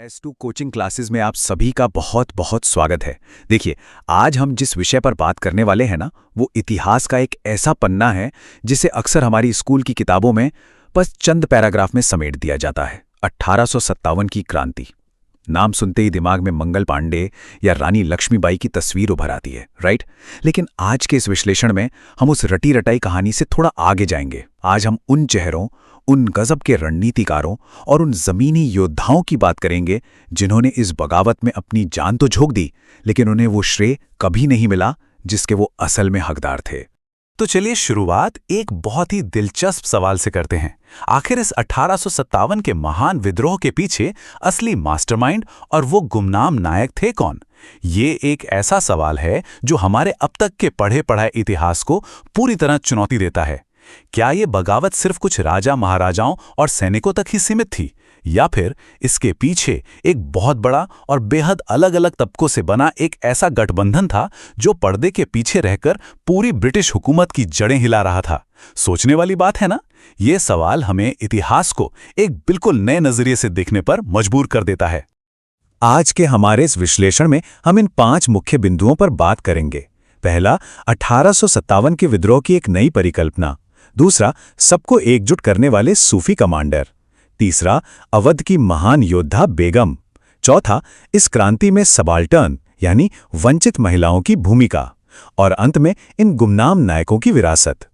S2 coaching classes में आप सभी का बहुत बहुत स्वागत है। देखिए, आज हम जिस विषय पर बात करने वाले हैं ना, वो इतिहास का एक ऐसा पन्ना है जिसे अक्सर हमारी स्कूल की किताबों में बस चंद पैराग्राफ में समेट दिया जाता है। 1857 की क्रांति। नाम सुनते ही दिमाग में मंगल पांडे या रानी लक्ष्मीबाई की तस्वीर उभर आती है, राइट? लेकिन आज के इस विश्लेषण में हम उस रटी रटाई कहानी से थोड़ा आगे जाएंगे। आज हम उन चेहरों, उन गजब के रणनीतिकारों और उन जमीनी योद्धाओं की बात करेंगे जिन्होंने इस बगावत में अपनी जान तो झोंक दी, लेकिन उन्हें वो श्रेय कभी नहीं मिला जिसके वो असल में हकदार थे। तो चलिए शुरुआत एक बहुत ही दिलचस्प सवाल से करते हैं। आखिर इस 1857 के महान विद्रोह के पीछे असली मास्टरमाइंड और वो गुमनाम नायक थे कौन? ये एक ऐसा सवाल है जो हमारे अब तक के पढ़े पढ़ाए इतिहास को पूरी तरह चुनौती देता है। क्या ये बगावत सिर्फ कुछ राजा महाराजाओं और सैनिकों तक ही सीमित थी, या फिर इसके पीछे एक बहुत बड़ा और बेहद अलग अलग तबकों से बना एक ऐसा गठबंधन था जो पर्दे के पीछे रहकर पूरी ब्रिटिश हुकूमत की जड़ें हिला रहा था? सोचने वाली बात है ना? ये सवाल हमें इतिहास को एक बिल्कुल नए नजरिए से देखने पर मजबूर कर देता है। आज के हमारे इस विश्लेषण में हम इन 5 मुख्य बिंदुओं पर बात करेंगे। पहला, 1857 के विद्रोह की एक नई परिकल्पना। दूसरा, सबको एकजुट करने वाले सूफी कमांडर। तीसरा, अवध की महान योद्धा बेगम। चौथा, इस क्रांति में सबाल्टर्न यानी वंचित महिलाओं की भूमिका। और अंत में इन गुमनाम नायकों की विरासत।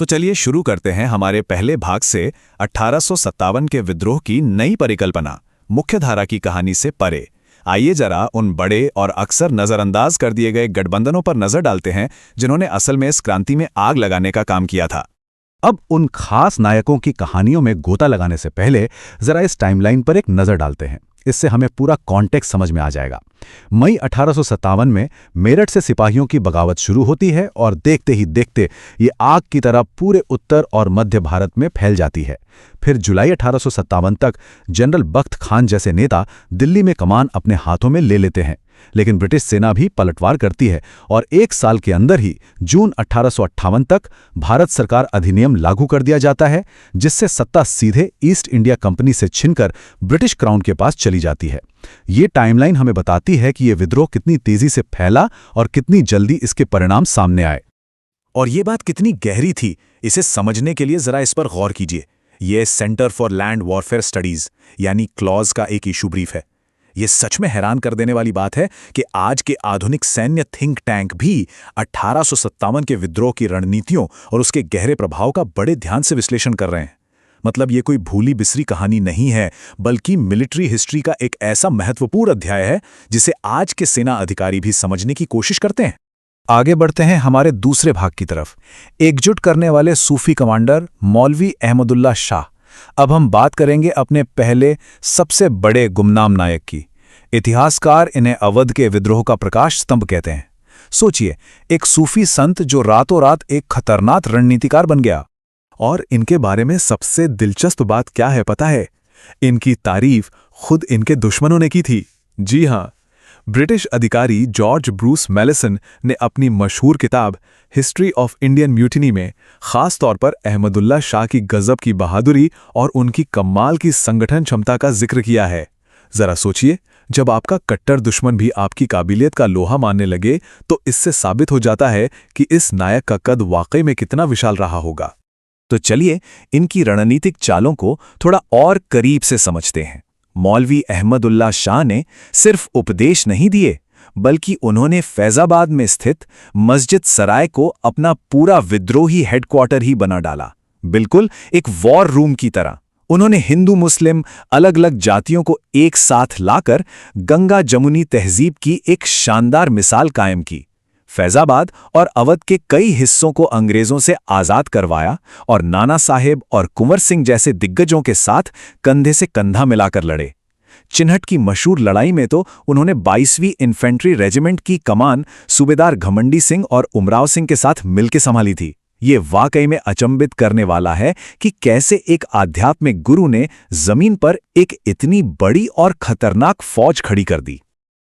तो चलिए शुरू करते हैं हमारे पहले भाग से 1857 के विद्रोह की नई परिकल्पना, मुख्यधारा की कहानी से परे। आइए जरा उन बड़े और अक्सर नजरअंदाज कर दिए गए गठबंधनों पर नजर डालते हैं जिन्होंने असल में इस क्रांति में आग लगाने का काम किया था। अब उन खास नायकों की कहानियों में गोता लगाने से पहले जरा इस टाइमलाइन पर एक नजर डालते हैं। इससे हमें पूरा कॉन्टेक्स्ट समझ में आ जाएगा। मई 1857 में मेरठ से सिपाहियों की बगावत शुरू होती है और देखते ही देखते ये आग की तरह पूरे उत्तर और मध्य भारत में फैल जाती है। फिर जुलाई 1857 तक जनरल बख्त खान जैसे नेता दिल्ली में कमान अपने हाथों में ले लेते हैं, लेकिन ब्रिटिश सेना भी पलटवार करती है और 1 साल के अंदर ही जून 1858 तक भारत सरकार अधिनियम लागू कर दिया जाता है, जिससे सत्ता सीधे ईस्ट इंडिया कंपनी से छिनकर ब्रिटिश क्राउन के पास चली जाती है। ये टाइमलाइन हमें बताती है कि ये विद्रोह कितनी तेजी से फैला और कितनी जल्दी इसके परिणाम सामने आए। और ये बात कितनी गहरी थी, इसे समझने के लिए जरा इस पर गौर कीजिए। ये centre for land warfare studies यानी क्लॉज का एक इशू ब्रीफ है। ये सच में हैरान कर देने वाली बात है कि आज के आधुनिक सैन्य थिंक टैंक भी 1857 के विद्रोह की रणनीतियों और उसके गहरे प्रभाव का बड़े ध्यान से विश्लेषण कर रहे हैं। मतलब ये कोई भूली बिसरी कहानी नहीं है, बल्कि मिलिट्री हिस्ट्री का एक ऐसा महत्वपूर्ण अध्याय है जिसे आज के सेना अधिकारी भी समझने की कोशिश करते हैं। आगे बढ़ते हैं हमारे दूसरे भाग की तरफ, एकजुट करने वाले सूफी कमांडर मौलवी अहमदुल्ला शाह। अब हम बात करेंगे अपने पहले सबसे बड़े गुमनाम नायक की। इतिहासकार इन्हें अवध के विद्रोह का प्रकाश स्तंभ कहते हैं। सोचिए, एक सूफी संत जो रातों रात एक खतरनाक रणनीतिकार बन गया। और इनके बारे में सबसे दिलचस्प बात क्या है पता है? इनकी तारीफ खुद इनके दुश्मनों ने की थी। जी हां, ब्रिटिश अधिकारी जॉर्ज ब्रूस मैलिसन ने अपनी मशहूर किताब हिस्ट्री ऑफ इंडियन म्यूटिनी में खास तौर पर अहमदुल्ला शाह की गजब की बहादुरी और उनकी कमाल की संगठन क्षमता का जिक्र किया है। जरा सोचिए, जब आपका कट्टर दुश्मन भी आपकी काबिलियत का लोहा मानने लगे तो इससे साबित हो जाता है कि इस नायक का कद वाकई में कितना विशाल रहा होगा। तो चलिए इनकी रणनीतिक चालों को थोड़ा और करीब से समझते हैं। मौलवी अहमदुल्ला शाह ने सिर्फ उपदेश नहीं दिए, बल्कि उन्होंने फैजाबाद में स्थित मस्जिद सराय को अपना पूरा विद्रोही हेडक्वार्टर ही बना डाला, बिल्कुल एक वॉर रूम की तरह। उन्होंने हिंदू मुस्लिम अलग अलग जातियों को एक साथ लाकर गंगा जमुनी तहजीब की एक शानदार मिसाल कायम की। फैजाबाद और अवध के कई हिस्सों को अंग्रेजों से आज़ाद करवाया और नाना साहेब और कुंवर सिंह जैसे दिग्गजों के साथ कंधे से कंधा मिलाकर लड़े। चिन्हट की मशहूर लड़ाई में तो उन्होंने 22वीं इन्फेंट्री रेजिमेंट की कमान सूबेदार घमंडी सिंह और उमराव सिंह के साथ मिलकर संभाली थी। ये वाकई में अचंभित करने वाला है कि कैसे एक आध्यात्मिक गुरु ने जमीन पर एक इतनी बड़ी और खतरनाक फौज खड़ी कर दी।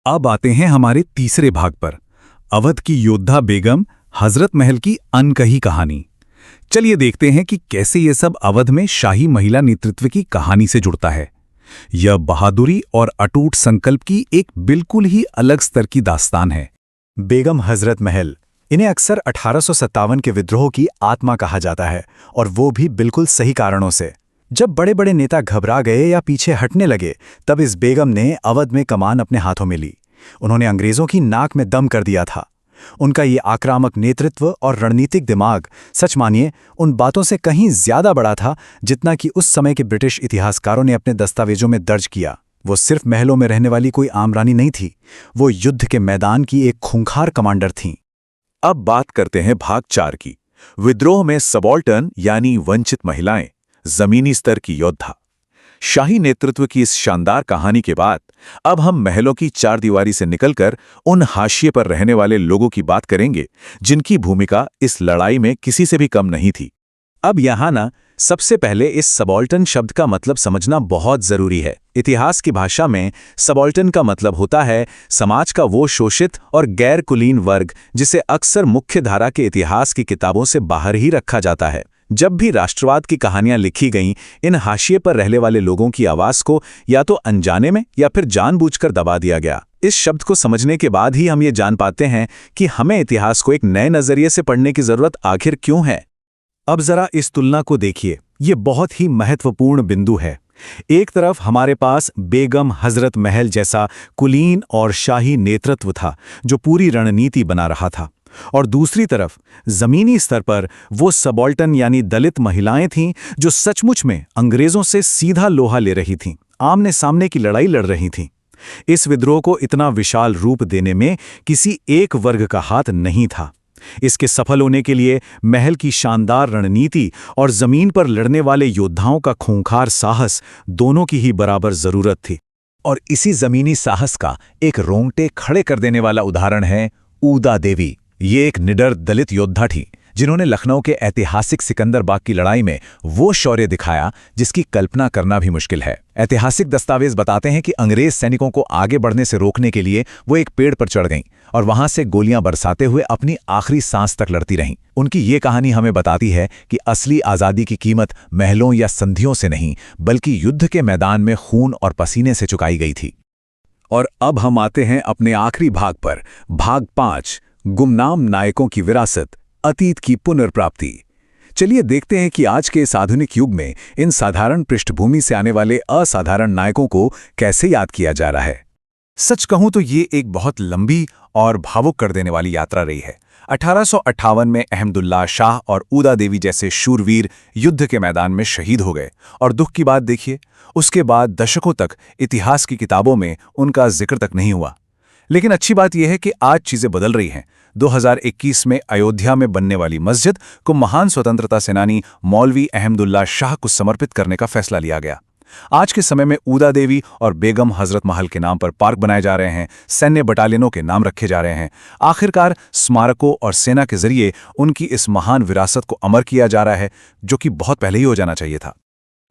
अब आते हैं हमारे तीसरे भाग पर, अवध की योद्धा बेगम हजरत महल की अनकही कहानी। चलिए देखते हैं कि कैसे ये सब अवध में शाही महिला नेतृत्व की कहानी से जुड़ता है। यह बहादुरी और अटूट संकल्प की एक बिल्कुल ही अलग स्तर की दास्तान है। बेगम हजरत महल, इन्हें अक्सर 1857 के विद्रोह की आत्मा कहा जाता है, और वो भी बिल्कुल सही कारणों से। जब बड़े बड़े नेता घबरा गए या पीछे हटने लगे, तब इस बेगम ने अवध में कमान अपने हाथों में ली। उन्होंने अंग्रेजों की नाक में दम कर दिया था। उनका ये आक्रामक नेतृत्व और रणनीतिक दिमाग, सच मानिए, उन बातों से कहीं ज्यादा बड़ा था जितना कि उस समय के ब्रिटिश इतिहासकारों ने अपने दस्तावेजों में दर्ज किया। वो सिर्फ महलों में रहने वाली कोई आम रानी नहीं थी, वो युद्ध के मैदान की एक खूंखार कमांडर थीं। अब बात करते हैं भाग 4 की। विद्रोह में सबॉल्टर्न यानी वंचित महिलाएं, जमीनी स्तर की योद्धा। शाही नेतृत्व की इस शानदार कहानी के बाद अब हम महलों की चारदीवारी से निकलकर उन हाशिए पर रहने वाले लोगों की बात करेंगे जिनकी भूमिका इस लड़ाई में किसी से भी कम नहीं थी। अब यहाँ ना सबसे पहले इस सबॉल्टन शब्द का मतलब समझना बहुत जरूरी है। इतिहास की भाषा में सबॉल्टन का मतलब होता है समाज का वो शोषित और गैर कुलीन वर्ग जिसे अक्सर मुख्य धारा के इतिहास की किताबों से बाहर ही रखा जाता है। जब भी राष्ट्रवाद की कहानियां लिखी गईं, इन हाशिए पर रहने वाले लोगों की आवाज को या तो अनजाने में या फिर जानबूझकर दबा दिया गया। इस शब्द को समझने के बाद ही हम ये जान पाते हैं कि हमें इतिहास को एक नए नजरिए से पढ़ने की जरूरत आखिर क्यों है। अब जरा इस तुलना को देखिए, ये बहुत ही महत्वपूर्ण बिंदु है। एक तरफ हमारे पास बेगम हजरत महल जैसा कुलीन और शाही नेतृत्व था जो पूरी रणनीति बना रहा था, और दूसरी तरफ जमीनी स्तर पर वो सबॉल्टन यानी दलित महिलाएं थीं जो सचमुच में अंग्रेजों से सीधा लोहा ले रही थीं, आमने सामने की लड़ाई लड़ रही थीं। इस विद्रोह को इतना विशाल रूप देने में किसी एक वर्ग का हाथ नहीं था। इसके सफल होने के लिए महल की शानदार रणनीति और जमीन पर लड़ने वाले योद्धाओं का खूंखार साहस दोनों की ही बराबर जरूरत थी। और इसी जमीनी साहस का एक रोंगटे खड़े कर देने वाला उदाहरण है ऊदा देवी। ये एक निडर दलित योद्धा थी जिन्होंने लखनऊ के ऐतिहासिक सिकंदर बाग की लड़ाई में वो शौर्य दिखाया जिसकी कल्पना करना भी मुश्किल है। ऐतिहासिक दस्तावेज बताते हैं कि अंग्रेज सैनिकों को आगे बढ़ने से रोकने के लिए वो एक पेड़ पर चढ़ गईं और वहां से गोलियां बरसाते हुए अपनी आखिरी सांस तक लड़ती रहीं। उनकी ये कहानी हमें बताती है कि असली आज़ादी की कीमत महलों या संधियों से नहीं, बल्कि युद्ध के मैदान में खून और पसीने से चुकाई गई थी। और अब हम आते हैं अपने आखिरी भाग पर, भाग 5, गुमनाम नायकों की विरासत, अतीत की पुनर्प्राप्ति। चलिए देखते हैं कि आज के इस आधुनिक युग में इन साधारण पृष्ठभूमि से आने वाले असाधारण नायकों को कैसे याद किया जा रहा है। सच कहूं तो ये एक बहुत लंबी और भावुक कर देने वाली यात्रा रही है। 1858 में अहमदुल्ला शाह और ऊदा देवी जैसे शूरवीर युद्ध के मैदान में शहीद हो गए, और दुख की बात देखिए, उसके बाद दशकों तक इतिहास की किताबों में उनका जिक्र तक नहीं हुआ। लेकिन अच्छी बात यह है कि आज चीजें बदल रही हैं। 2021 में अयोध्या में बनने वाली मस्जिद को महान स्वतंत्रता सेनानी मौलवी अहमदुल्ला शाह को समर्पित करने का फैसला लिया गया। आज के समय में ऊदा देवी और बेगम हजरत महल के नाम पर पार्क बनाए जा रहे हैं, सैन्य बटालियनों के नाम रखे जा रहे हैं। आखिरकार स्मारकों और सेना के जरिए उनकी इस महान विरासत को अमर किया जा रहा है, जो कि बहुत पहले ही हो जाना चाहिए था।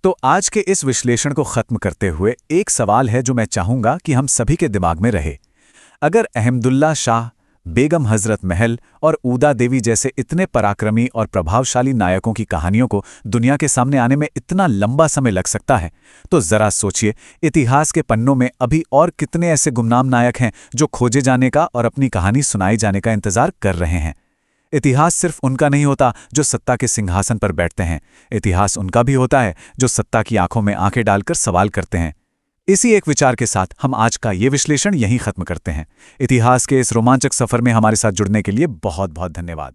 तो आज के इस विश्लेषण को खत्म करते हुए एक सवाल है जो मैं चाहूंगा कि हम सभी के दिमाग में रहे। अगर अहमदुल्ला शाह, बेगम हजरत महल और ऊदा देवी जैसे इतने पराक्रमी और प्रभावशाली नायकों की कहानियों को दुनिया के सामने आने में इतना लंबा समय लग सकता है, तो जरा सोचिए इतिहास के पन्नों में अभी और कितने ऐसे गुमनाम नायक हैं जो खोजे जाने का और अपनी कहानी सुनाई जाने का इंतजार कर रहे हैं। इतिहास सिर्फ उनका नहीं होता जो सत्ता के सिंहासन पर बैठते हैं, इतिहास उनका भी होता है जो सत्ता की आंखों में आंखें डालकर सवाल करते हैं। इसी एक विचार के साथ हम आज का ये विश्लेषण यहीं खत्म करते हैं। इतिहास के इस रोमांचक सफर में हमारे साथ जुड़ने के लिए बहुत बहुत धन्यवाद।